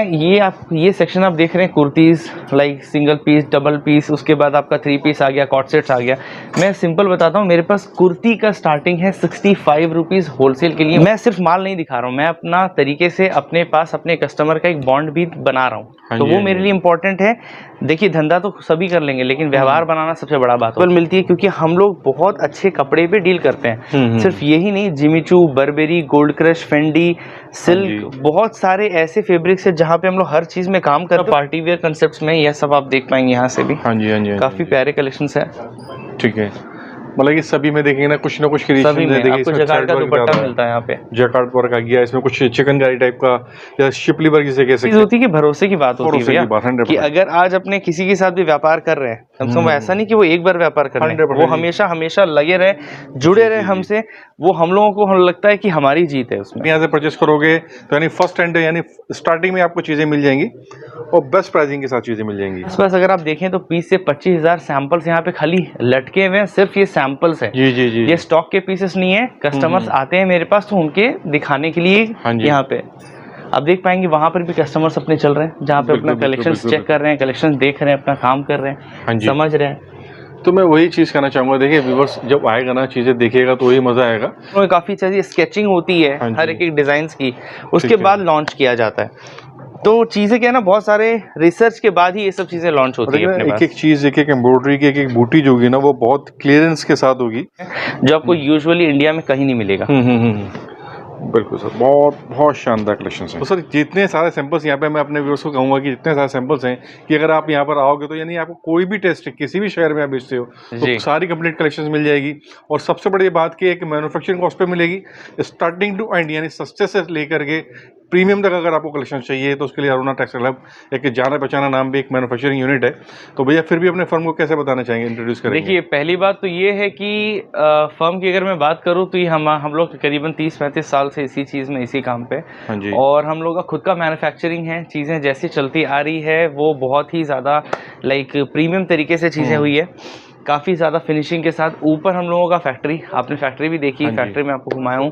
ये सेक्शन आप देख रहे हैं kurtis, like single piece, double piece, उसके बाद आपका 3 पीस आ गया, कॉट सेट्स आ गया। मैं सिंपल बताता हूँ, मेरे पास कुर्ती का स्टार्टिंग है 65 रुपीज़ होलसेल के लिए। मैं सिर्फ माल नहीं दिखा रहा हूँ, मैं अपना तरीके से अपने पास अपने कस्टमर का एक बॉन्ड भी बना रहा हूँ, तो वो मेरे लिए इंपॉर्टेंट है। देखिए धंधा तो सभी कर लेंगे, लेकिन व्यवहार बनाना सबसे बड़ा बात है। मिलती है क्योंकि हम लोग बहुत अच्छे कपड़े पे डील करते हैं। सिर्फ यही नहीं, Jimmy Choo, barberi, gold crush, Fendi, silk, बहुत सारे ऐसे फैब्रिक्स है जहाँ पे हम लोग हर चीज में काम करते हैं। पार्टी वेयर कंसेप्ट्स में यह सब आप देख पाएंगे यहाँ से भी। हाँ जी, काफी प्यारे कलेक्शंस है। ठीक है, मतलब कि सभी में देखेंगे ना कुछ क्रिएशन सभी में आपको जकार्ड का दुपट्टा मिलता है यहाँ पे, जकार्ड वर्क आ गया, इसमें कुछ चिकनकारी टाइप का या शिपली वर्क जिसे कह सकते हैं। होती है कि भरोसे की बात होती है भैया, कि अगर आज अपने किसी के साथ भी व्यापार कर रहे हैं, कम से कम ऐसा नहीं कि वो एक बार व्यापार कर रहे हैं, वो हमेशा लगे रहे, जुड़े रहे हमसे, वो हम लोगों को लगता है कि हमारी जीत है उसमें। यहाँ से परचेस करोगे तो यानी फर्स्ट हैंड यानी स्टार्टिंग में आपको चीजें मिल जाएंगी और बेस्ट प्राइसिंग के साथ चीजें मिल जाएंगी। बस अगर आप देखें तो 20 से 25,000 सैंपल्स यहाँ पे खाली लटके हुए हैं, सिर्फ ये सैंपल्स है। जी, ये स्टॉक के पीसेस नहीं है। कस्टमर्स आते हैं मेरे पास तो उनके दिखाने के लिए यहाँ पे आप देख पाएंगे, वहां पर भी कस्टमर्स अपने चल रहे हैं, जहाँ पे अपना कलेक्शंस चेक कर रहे हैं, कलेक्शंस देख रहे हैं, अपना काम कर रहे हैं, समझ रहे हैं। तो मैं वही चीज कहना चाहूंगा, देखिए व्यूअर्स जब आएगा ना, चीजें देखेगा तो वही मजा आएगा। तो काफी चीजें स्केचिंग होती है हर एक डिजाइन की, उसके बाद लॉन्च किया जाता है। तो चीजें क्या है ना, बहुत सारे रिसर्च के बाद ही ये सब चीजें लॉन्च होती है। एक एक चीज, एक एक एम्ब्रॉयडरी की एक एक बूटी जो होगी ना, वो बहुत क्लियरेंस के साथ होगी, जो आपको यूजुअली इंडिया में कहीं नहीं मिलेगा। बिल्कुल सर, बहुत शानदार कलेक्शन है। तो सर जितने सारे सैंपल्स यहाँ पे, मैं अपने व्यूअर्स को कहूँगा कि जितने सारे सैंपल्स हैं कि अगर आप यहाँ पर आओगे तो यानी आपको कोई भी टेस्ट किसी भी शहर में आप बेचते हो तो सारी कंप्लीट कलेक्शंस मिल जाएगी। और सबसे बड़ी बात की एक मैन्युफैक्चरिंग कॉस्ट पे मिलेगी, स्टार्टिंग टू एंड, यानी सस्ते से लेकर के प्रीमियम तक अगर आपको कलेक्शन चाहिए तो उसके लिए अरुणा टेक्सटाइल हब एक जाना पहचाना नाम भी एक मैन्युफैक्चरिंग यूनिट है। तो भैया फिर भी अपने फर्म को कैसे बताना चाहेंगे, इंट्रोड्यूस करेंगे? देखिए पहली बात तो ये है कि फर्म की अगर मैं बात करूँ तो ये हम लोग करीबन 30-35 साल से इसी चीज़ में, इसी काम पे, और हम लोग का खुद का मैन्युफैक्चरिंग है। चीज़ें जैसी चलती आ रही है वो बहुत ही ज़्यादा लाइक प्रीमियम तरीके से चीज़ें हुई है, काफ़ी ज़्यादा फिनिशिंग के साथ। ऊपर हम लोगों का फैक्ट्री, आपने फैक्ट्री भी देखी, फैक्ट्री में आपको घुमाया हूँ।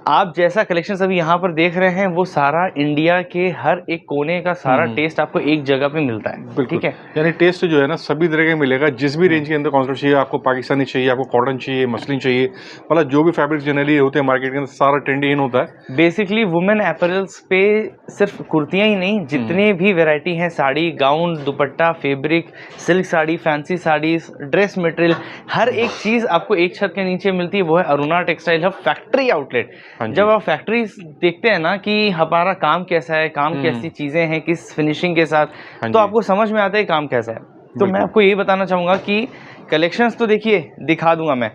आप जैसा कलेक्शन अभी यहाँ पर देख रहे हैं वो सारा इंडिया के हर एक कोने का सारा टेस्ट आपको एक जगह पे मिलता है। ठीक है, यानी टेस्ट जो है ना सभी तरह का मिलेगा, जिस भी रेंज के अंदर कॉन्सेप्ट चाहिए आपको, पाकिस्तानी चाहिए, आपको कॉटन चाहिए, मसलिन चाहिए, मतलब जो भी फैब्रिक जनरली होते हैं मार्केट के अंदर सारा ट्रेंडी इन होता है। बेसिकली वुमेन एपरल्स पे सिर्फ कुर्तियाँ ही नहीं, जितने भी वेराइटी हैं, sari, gown, dupatta, fabric, silk sari, fancy saris, dress material, हर एक चीज़ आपको एक छत के नीचे मिलती है। वो है Aruna textile hub factory outlet. जब आप फैक्ट्री देखते हैं ना कि हमारा काम कैसा है, काम कैसी चीजें हैं, किस फिनिशिंग के साथ, तो आपको समझ में आता है काम कैसा है। तो मैं आपको यही बताना चाहूंगा कि कलेक्शंस तो देखिए दिखा दूंगा मैं,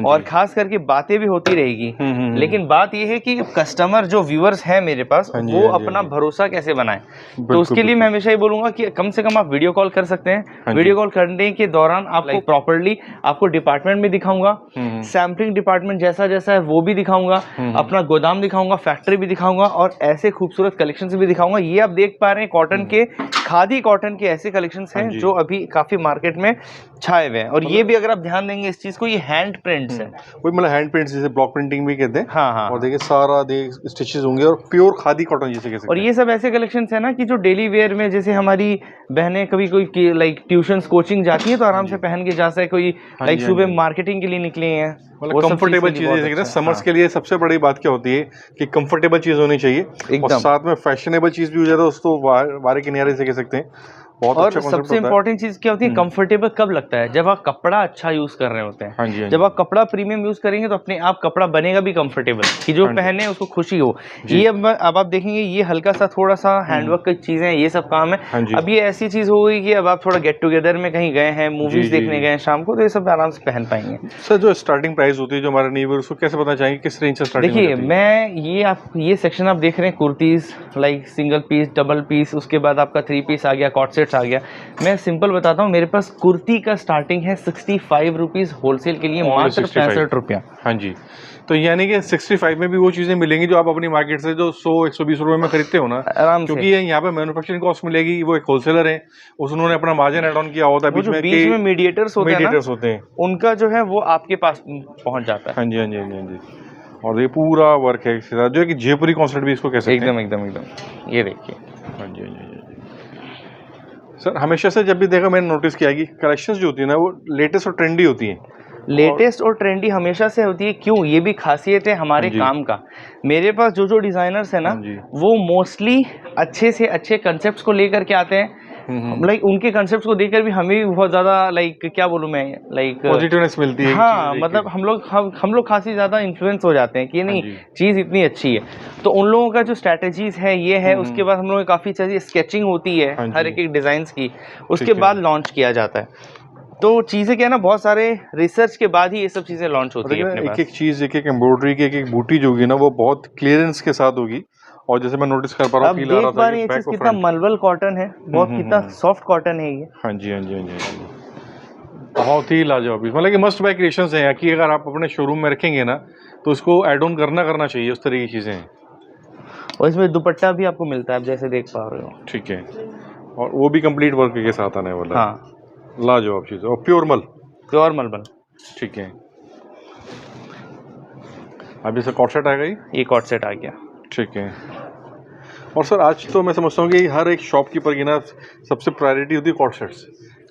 और खास करके बातें भी होती रहेगी, लेकिन बात यह है कि कस्टमर जो व्यूअर्स हैं मेरे पास, वो अपना भरोसा कैसे बनाए। तो उसके लिए मैं हमेशा ही बोलूंगा कि कम से कम आप वीडियो कॉल कर सकते हैं। वीडियो कॉल करने के दौरान आपको प्रॉपर्ली आपको डिपार्टमेंट भी दिखाऊंगा, सैम्पलिंग डिपार्टमेंट जैसा जैसा है वो भी दिखाऊंगा, अपना गोदाम दिखाऊंगा, फैक्ट्री भी दिखाऊंगा, और ऐसे खूबसूरत कलेक्शन भी दिखाऊंगा। ये आप देख पा रहे हैं कॉटन के, खादी कॉटन के ऐसे कलेक्शंस हैं जो अभी काफी मार्केट में छाए हुए हैं। और ये भी अगर आप ध्यान देंगे इस चीज को, ये हैंड प्रिंट्स है, वही मतलब हैंड प्रिंट्स जिसे ब्लॉक प्रिंटिंग भी कहते हैं। हाँ। और देखिए सारा स्टिचेस होंगे और प्योर खादी कॉटन जिसे कह सकते हैं। और ये सब ऐसे कलेक्शंस है ना कि जो डेली वेयर में, जैसे हमारी बहनें कभी कोई लाइक ट्यूशंस कोचिंग जाती है तो आराम से पहन के जा सके, कोई लाइक सुबह मार्केटिंग के लिए निकले हैं, मतलब कंफर्टेबल चीजें। समर्स के लिए सबसे बड़ी बात क्या होती है कि कंफर्टेबल चीज होनी चाहिए, और साथ में फैशनेबल चीज भी हो जाए तो उसको वारे किनारे से कह सकते हैं। और सबसे इम्पोर्टेंट चीज क्या होती है, कंफर्टेबल कब लगता है, जब आप कपड़ा अच्छा यूज कर रहे होते हैं। जब आप कपड़ा प्रीमियम यूज करेंगे तो अपने आप कपड़ा बनेगा भी कंफर्टेबल, कि जो पहने उसको खुशी हो। ये अब आप देखेंगे, ये हल्का सा थोड़ा सा हैंडवर्क की चीजें, ये सब काम है। अब ये ऐसी चीज हो गई कि अब आप थोड़ा गेट टुगेदर में कहीं गए हैं, मूवीज देखने गए हैं शाम को, तो ये सब आराम से पहन पाएंगे। सर जो स्टार्टिंग प्राइस होती है जो हमारा न्यू ईयर, उसको कैसे पता चाहिए किस रेंज से स्टार्टिंग? देखिए मैं ये सेक्शन आप देख रहे हैं kurtis, like single piece, double piece, उसके बाद आपका 3 पीस आ गया, कॉट सेट्स आ गया। मैं सिंपल बताता हूँ, मेरे पास कुर्ती का स्टार्टिंग है 65 रुपीज होलसेल के लिए, मात्र 65 रुपया। हाँ जी, तो यानी कि 65 में भी वो चीजें मिलेंगी जो आप अपनी मार्केट से जो 100-120 रुपए में खरीदते हो ना, आराम से, क्योंकि यहाँ पे मैन्युफैक्चरिंग कॉस्ट मिलेगी। वो एक होलसेलर है, उन्होंने अपना मार्जिन ऐड ऑन किया होता है। बीच में मीडिएटर्स होते हैं, उनका जो है वो आपके पास पहुंच जाता है। हाँ जी हाँ जी हाँ जी। और ये पूरा वर्क है जो है कि जयपुरी कॉन्सेप्ट भी इसको कह सकते हैं। एकदम। ये देखिए हाँ जी, हाँ जी, हाँ जी। सर हमेशा से जब भी देखा मैंने नोटिस किया कि कलेक्शंस जो होती है ना वो लेटेस्ट और ट्रेंडी होती हैं। लेटेस्ट और ट्रेंडी हमेशा से होती है, क्यों? ये भी खासियत है हमारे हाँ जी। काम का। मेरे पास जो जो डिज़ाइनर्स हैं ना, हाँ जी। वो मोस्टली अच्छे से अच्छे कंसेप्ट्स को लेकर के आते हैं। लाइक उनके कंसेप्ट्स को देखकर भी हमें भी बहुत ज़्यादा, लाइक क्या बोलूँ मैं, लाइक पॉजिटिवनेस मिलती है हाँ, मतलब हम लोग खासी ज़्यादा इन्फ्लुएंस हो जाते हैं कि नहीं, चीज़ इतनी अच्छी है। तो उन लोगों का जो स्ट्रैटेजीज है ये है। उसके बाद हम लोगों की काफ़ी सारी स्केचिंग होती है हर एक डिज़ाइंस की, उसके बाद लॉन्च किया जाता है। तो चीज़ें क्या है ना, बहुत सारे रिसर्च के बाद ही ये सब चीज़ें लॉन्च होती है अपने पास। एक चीज़, एक एम्ब्रॉयडरी की एक बूटी जो होगी ना वो बहुत क्लियरेंस के साथ होगी। और जैसे मैं नोटिस कर पा रहा हूँ, फील आ रहा था कि ये चीज़ कितना मलबल कॉटन है, बहुत कितना सॉफ्ट कॉटन है ये। हाँ जी, हाँ जी, हाँ जी, बहुत ही लाजवाब, मतलब कि मस्ट बाय क्रिएशंस हैं कि अगर आप अपने शोरूम में रखेंगे ना तो इसको ऐड ऑन करना चाहिए, उस तरह की चीज़ें हैं। और इसमें दुपट्टा भी आपको मिलता है, आप जैसे देख पा रहे हो। ठीक है, और वो भी कंप्लीट वर्क के साथ आने वाला है। हाँ, लाजवाब चीज़ है, और प्योर मलबल। ठीक है, अभी से कॉर्ड सेट आ गई, ये कॉर्ड सेट आ गया। ठीक है। और सर आज तो मैं समझता हूँ कि हर एक शॉपकीपर की ना सबसे प्रायोरिटी होती है coord sets,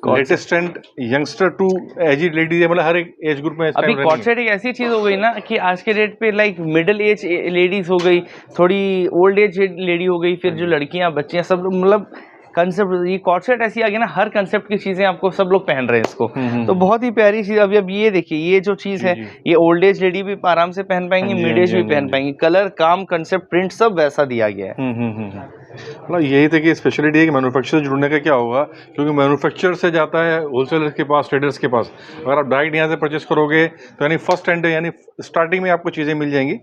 latest and youngster to aged ladies, मतलब हर एक एज ग्रुप में अभी कॉर्ड सेट एक ऐसी चीज हो गई ना कि आज के डेट पे लाइक मिडिल एज लेडीज हो गई, थोड़ी ओल्ड एज लेडी हो गई, फिर जो लड़कियां बच्चियां सब, मतलब कंसेप्ट, ये कॉर्ड सेट ऐसी आ गई ना, हर कंसेप्ट की चीजें आपको सब लोग पहन रहे हैं इसको। तो बहुत ही प्यारी चीज। अभी अब ये देखिए, ये जो चीज है ये ओल्ड एज लेडी भी आराम से पहन पाएंगी, मिड एज भी पहन पाएंगी। कलर, काम, कंसेप्ट, प्रिंट सब वैसा दिया गया है। मतलब यही था कि स्पेशलिटी है कि मैन्युफैक्चरर जुड़ने का क्या होगा, क्योंकि मैन्युफैक्चरर से जाता है होलसेलर के पास, ट्रेडर्स के पास। अगर आप डायरेक्ट यहाँ से परचेस करोगे तो यानी फर्स्ट हैंड, यानी स्टार्टिंग में आपको चीज़ें मिल जाएंगी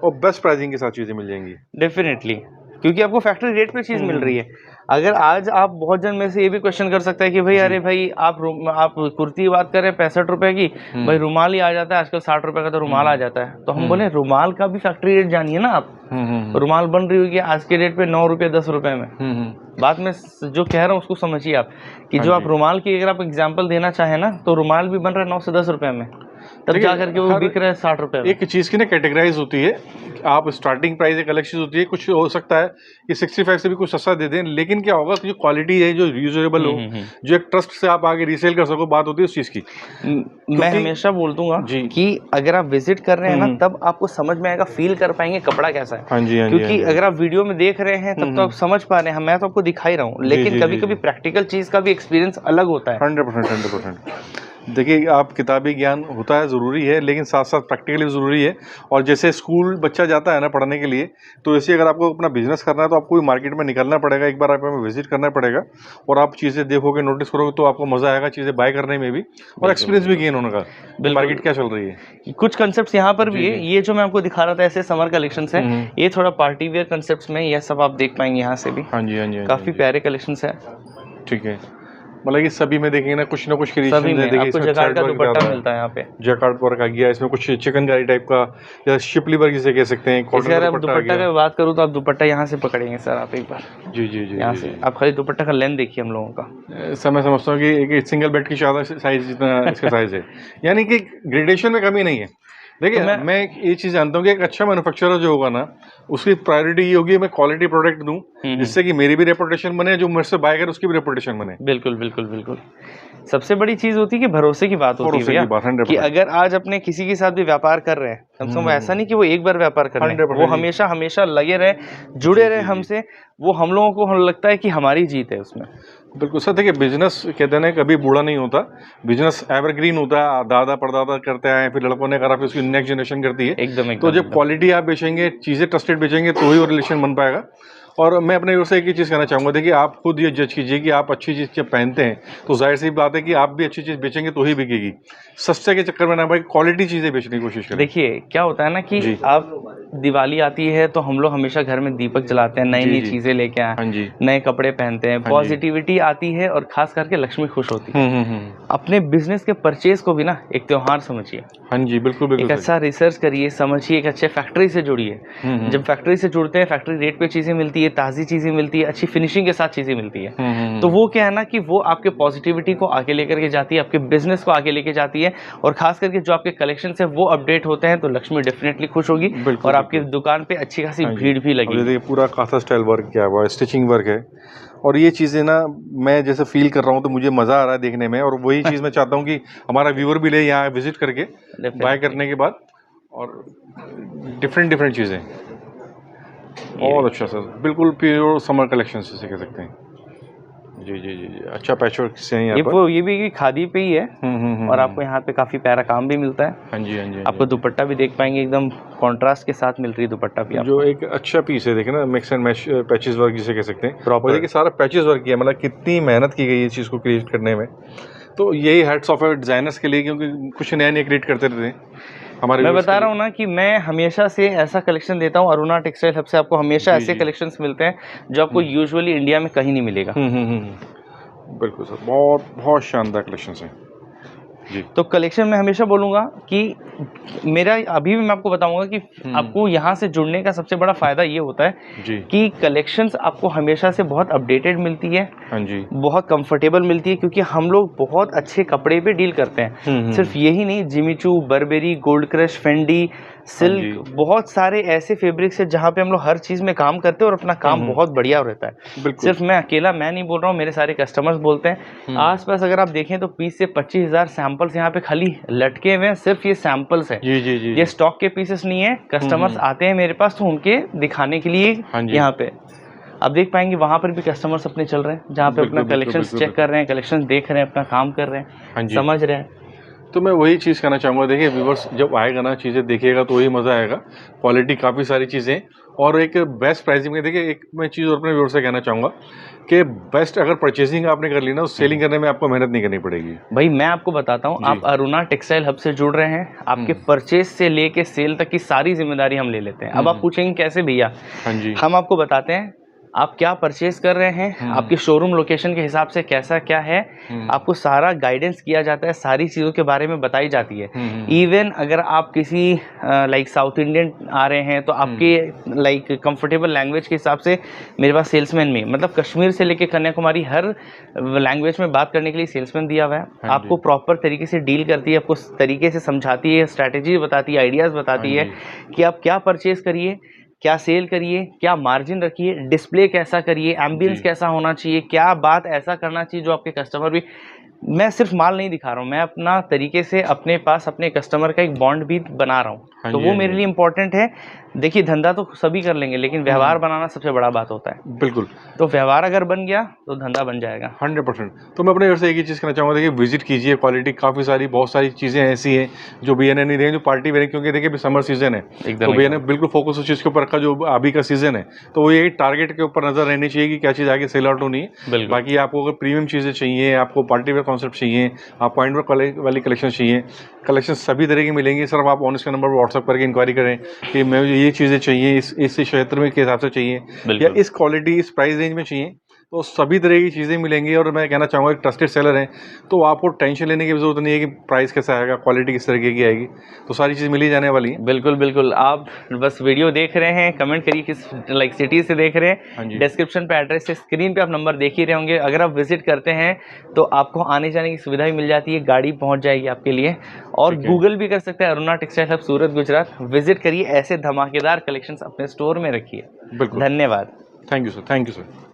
और बेस्ट प्राइसिंग के साथ चीज़ें मिल जाएंगी डेफिनेटली, क्योंकि आपको फैक्ट्री रेट पे चीज़ मिल रही है। अगर आज आप, बहुत जन में से ये भी क्वेश्चन कर सकता है कि भाई अरे भाई आप कुर्ती की बात कर रहे हैं 65 रुपए की, भाई रुमाल ही आ जाता है आजकल 60 रुपए का, तो रुमाल आ जाता है। तो हम बोले रुमाल का भी फैक्ट्री रेट जानिए ना आप। रुमाल बन रही होगी आज के रेट पे 9 रुपये 10 रुपए में। बात में जो कह रहा हूँ उसको समझिए आप, कि जो आप रुमाल की अगर आप एग्जाम्पल देना चाहें ना, तो रुमाल भी बन रहा है 9 से 10 रुपए में, तब जा करके वो बिक रहा है 60 रुपए में। एक चीज़ की ना कैटेगराइज होती है, आप स्टार्टिंग प्राइस एक अलग चीज़ होती है। कुछ हो सकता है कि 65 से भी कुछ सस्ता दे दें, लेकिन क्या होगा कि जो क्वालिटी है, जो यूजेबल हो, जो एक ट्रस्ट से आप आगे रीसेल कर सको, बात होती है उस चीज़ की। मैं हमेशा बोल दूंगा कि अगर आप विजिट कर रहे हैं ना, तब आपको समझ में आएगा, फील कर पाएंगे कपड़ा कैसा है। हाँ जी, हाँ जी, क्योंकि अगर आप वीडियो में देख रहे हैं तब तो आप समझ पा रहे हैं, मैं तो आपको दिखा ही रहा हूँ, लेकिन कभी कभी प्रैक्टिकल चीज़ का भी एक्सपीरियंस अलग होता है। 100%। देखिए, आप किताबी ज्ञान होता है ज़रूरी है, लेकिन साथ साथ प्रैक्टिकली भी ज़रूरी है। और जैसे स्कूल बच्चा जाता है ना पढ़ने के लिए, तो ऐसे अगर आपको अपना बिजनेस करना है तो आपको भी मार्केट में निकलना पड़ेगा, एक बार आपको विजिट करना पड़ेगा, और आप चीज़ें देखोगे, नोटिस करोगे, तो आपको मज़ा आएगा चीज़ें बाय करने में भी, और एक्सपीरियंस भी गेन होने का, मार्केट क्या चल रही है। कुछ कंसेप्ट यहाँ पर भी है। ये जो मैं आपको दिखा रहा था ऐसे समर कलेक्शंस है, ये थोड़ा पार्टी वेयर कंसेप्ट में, यह सब आप देख पाएंगे यहाँ से भी। हाँ जी, हाँ जी, काफ़ी प्यारे कलेक्शंस है। ठीक है, मतलब कि सभी में देखेंगे ना कुछ क्रिएशन है। आपको जैकार्ड का दुपट्टा मिलता है यहाँ पे, जैकार्ड वर्क आ गया, इसमें कुछ चिकनकारी टाइप का या शिप लिवर जिसे कह सकते हैं। अगर आप दुपट्टा की बात करूँ तो आप दुपट्टा यहाँ से पकड़ेंगे सर, आप एक बार। जी, यहाँ से आप खाली दुपट्टा का लेंथ देखिए हम लोगों का। मैं समझता हूँ कि एक सिंगल बेड की साइज जितना इसका साइज है, यानी कि ग्रेडेशन में कमी नहीं है। देखिए, तो मैं ये चीज़ जानता हूँ कि एक अच्छा मैन्युफैक्चरर जो होगा ना, उसकी प्रायोरिटी ये होगी मैं क्वालिटी प्रोडक्ट दूं, जिससे कि मेरी भी रेपुटेशन बने, जो मुझसे बाय करे उसकी भी रेपुटेशन बने। बिल्कुल। सबसे बड़ी चीज होती है कि भरोसे की बात होती है कि अगर आज अपने किसी के साथ भी व्यापार कर रहे हैं, कम से कम ऐसा नहीं कि वो एक बार व्यापार कर रहे हैं, वो हमेशा लगे रहे, जुड़े रहे हमसे, वो हम लोगों को लगता है कि हमारी जीत है उसमें। बिल्कुल सर, देखिए बिजनेस कहते हैं कभी बूढ़ा नहीं होता, बिजनेस एवरग्रीन होता है, दादा परदादा करते आए, फिर लड़कों ने करा, फिर उसकी नेक्स्ट जनरेशन करती है। एकदम। तो जब क्वालिटी आप बेचेंगे, चीज़ें ट्रस्टेड बेचेंगे, तो ही वो रिलेशन बन पाएगा। और मैं अपने ओर से एक ही चीज़ कहना चाहूँगा, देखिए आप खुद ये जज कीजिए कि आप अच्छी चीज़ जब पहनते हैं तो जाहिर सी बात है कि आप भी अच्छी चीज़ बेचेंगे तो ही बिकेगी। सस्ते के चक्कर में ना भाई, क्वालिटी चीज़ें बेचने की कोशिश करें। देखिए क्या होता है ना कि आप दिवाली आती है तो हम लोग हमेशा घर में दीपक जलाते हैं, नई चीज़ें लेके आए, नए कपड़े पहनते हैं, पॉजिटिविटी आती है, और खास करके लक्ष्मी खुश होती है। अपने बिजनेस के परचेज को भी ना एक त्योहार समझिए। हाँ जी, बिल्कुल। एक अच्छा रिसर्च करिए, समझिए, एक अच्छे फैक्ट्री से जुड़िए। जब फैक्ट्री से जुड़ते हैं, फैक्ट्री रेट पे चीज़ें मिलती है, ताज़ी चीज़ें मिलती है, अच्छी फिनिशिंग के साथ चीज़ें मिलती है, तो वो क्या है ना कि वो आपके पॉजिटिविटी को आगे लेकर के जाती है, आपके बिजनेस को आगे लेके जाती है, और खास करके जो आपके कलेक्शन है वो अपडेट होते हैं तो लक्ष्मी डेफिनेटली खुश होगी और आपकी दुकान पे अच्छी खासी भीड़ भी लगेगी। देखिए पूरा काथा स्टाइल वर्क किया हुआ है, स्टिचिंग वर्क है, और ये चीज़ें ना मैं जैसे फील कर रहा हूँ तो मुझे मज़ा आ रहा है देखने में, और वही चीज़ मैं चाहता हूँ कि हमारा व्यूअर भी ले यहाँ विजिट करके बाय करने के बाद, और डिफरेंट चीज़ें। बहुत अच्छा सर, बिल्कुल प्योर समर कलेक्शन से कह सकते हैं। जी जी जी, अच्छा पैचवर्क से है ये भी खादी पे ही है, और आपको यहाँ पे काफी प्यारा काम भी मिलता है। हाँ जी हाँ जी। आपको दुपट्टा भी देख पाएंगे, एकदम कॉन्ट्रास्ट के साथ मिल रही है दुपट्टा भी आपको। जो एक अच्छा पीस है, देखे ना, mix and match patches work जिसे कह सकते हैं प्रॉपर। देखिए सारा पैचेस वर्क किया, मतलब कितनी मेहनत की गई है इस चीज़ को क्रिएट करने में। तो यही हेड्स ऑफ डिजाइनर्स के लिए, क्योंकि कुछ नया क्रिएट करते रहते हैं हमारे। मैं बता रहा हूँ ना कि मैं हमेशा से ऐसा कलेक्शन देता हूँ, अरुणा टेक्सटाइल हब से आपको हमेशा ऐसे कलेक्शंस मिलते हैं जो आपको यूजुअली इंडिया में कहीं नहीं मिलेगा। बिल्कुल सर, बहुत शानदार कलेक्शन है जी। तो कलेक्शन में हमेशा बोलूँगा कि मेरा अभी भी मैं आपको बताऊंगा कि आपको यहाँ से जुड़ने का सबसे बड़ा फायदा ये होता है जी कि कलेक्शंस आपको हमेशा से बहुत अपडेटेड मिलती है। हाँ जी, बहुत कंफर्टेबल मिलती है, क्योंकि हम लोग बहुत अच्छे कपड़े पे डील करते हैं। सिर्फ यही नहीं, Jimmy Choo, barberi, gold crush, Fendi, silk, बहुत सारे ऐसे फैब्रिक्स है जहाँ पे हम लोग हर चीज में काम करते हैं और अपना काम बहुत बढ़िया रहता है। सिर्फ मैं अकेला मैं नहीं बोल रहा हूँ, मेरे सारे कस्टमर्स बोलते हैं। आसपास अगर आप देखें तो 20 से 25,000 सैंपल्स यहाँ पे खाली लटके हुए हैं, सिर्फ ये सैंपल्स है। जी जी जी, ये स्टॉक के पीसेस नहीं है। कस्टमर्स आते हैं मेरे पास तो उनके दिखाने के लिए यहाँ पे आप देख पाएंगे, वहाँ पर भी कस्टमर्स अपने चल रहे हैं जहाँ पे अपना कलेक्शंस चेक कर रहे हैं, कलेक्शंस देख रहे हैं, अपना काम कर रहे हैं, समझ रहे हैं। तो मैं वही चीज़ कहना चाहूँगा, देखिए व्यूअर्स जब आएगा ना, चीज़ें देखिएगा तो वही मज़ा आएगा। क्वालिटी काफ़ी सारी चीज़ें और एक बेस्ट प्राइसिंग में। देखिए एक मैं चीज़ और अपने व्यूअर्स से कहना चाहूँगा कि बेस्ट अगर परचेजिंग आपने कर ली ना, उस सेलिंग करने में आपको मेहनत नहीं करनी पड़ेगी। भाई मैं आपको बताता हूँ, आप अरुणा टेक्सटाइल हब से जुड़ रहे हैं, आपके परचेज से लेके सेल तक की सारी जिम्मेदारी हम ले लेते हैं। अब आप पूछेंगे कैसे भैया? हाँ जी, हम आपको बताते हैं आप क्या परचेज कर रहे हैं, आपके शोरूम लोकेशन के हिसाब से कैसा क्या है, आपको सारा गाइडेंस किया जाता है, सारी चीज़ों के बारे में बताई जाती है। इवन अगर आप किसी लाइक साउथ इंडियन आ रहे हैं तो आपके लाइक कंफर्टेबल लैंग्वेज के हिसाब से मेरे पास सेल्समैन में, मतलब कश्मीर से लेके कन्याकुमारी हर लैंग्वेज में बात करने के लिए सेल्समैन दिया हुआ है। आपको प्रॉपर तरीके से डील करती है, आपको तरीके से समझाती है, स्ट्रैटेजी बताती है, आइडियाज़ बताती है कि आप क्या परचेज करिए, क्या सेल करिए, क्या मार्जिन रखिए, डिस्प्ले कैसा करिए, एम्बियंस कैसा होना चाहिए, क्या बात ऐसा करना चाहिए जो आपके कस्टमर भी। मैं सिर्फ माल नहीं दिखा रहा हूँ, मैं अपना तरीके से अपने पास अपने कस्टमर का एक बॉन्ड भी बना रहा हूँ। तो वो मेरे लिए इम्पोर्टेंट है। देखिए धंधा तो सभी कर लेंगे, लेकिन व्यवहार बनाना सबसे बड़ा बात होता है। बिल्कुल, तो व्यवहार अगर बन गया तो धंधा बन जाएगा 100%। तो मैं अपने ओर से एक ही चीज़ कहना चाहूँगा, देखिए विजिट कीजिए, क्वालिटी काफ़ी सारी, बहुत सारी चीज़ें ऐसी हैं जो BNN नहीं देंगे, जो पार्टी वेयर, क्योंकि देखिए अभी समर सीजन है तो BNN बिल्कुल फोकस उस चीज़ के ऊपर रखा जो अभी का सीजन है। तो वो यही टारगेट के ऊपर नजर रहनी चाहिए कि क्या चीज़ आगे सेल आउट होनी है। बाकी आपको अगर प्रीमियम चीज़ें चाहिए, आपको पार्टी वेयर कॉन्सेप्ट चाहिए, आप पॉइंट वर्क वाली कलेक्शन चाहिए, कलेक्शन सभी तरह की मिलेंगी। सिर्फ आप ऑन इसका नंबर व्हाट्सअप करके इंक्वायरी करें कि मैं ये चीज़ें चाहिए, इस क्षेत्र में के हिसाब से चाहिए या इस क्वालिटी इस प्राइस रेंज में चाहिए, तो सभी तरह की चीज़ें मिलेंगी। और मैं कहना चाहूँगा एक ट्रस्टेड सेलर हैं तो आपको टेंशन लेने की ज़रूरत नहीं है कि प्राइस कैसा आएगा, क्वालिटी किस तरीके की आएगी, तो सारी चीज़ मिली जाने वाली है। बिल्कुल बिल्कुल, आप बस वीडियो देख रहे हैं, कमेंट करिए किस लाइक सिटी से देख रहे हैं। डिस्क्रिप्शन पे एड्रेस है, स्क्रीन पे आप नंबर देख ही रहे होंगे। अगर आप विजिट करते हैं तो आपको आने जाने की सुविधा भी मिल जाती है, गाड़ी पहुँच जाएगी आपके लिए। और गूगल भी कर सकते हैं, Aruna textile hub Surat Gujarat. Visit करिए, ऐसे धमाकेदार कलेक्शंस अपने स्टोर में रखिए। धन्यवाद। Thank you sir, thank you sir.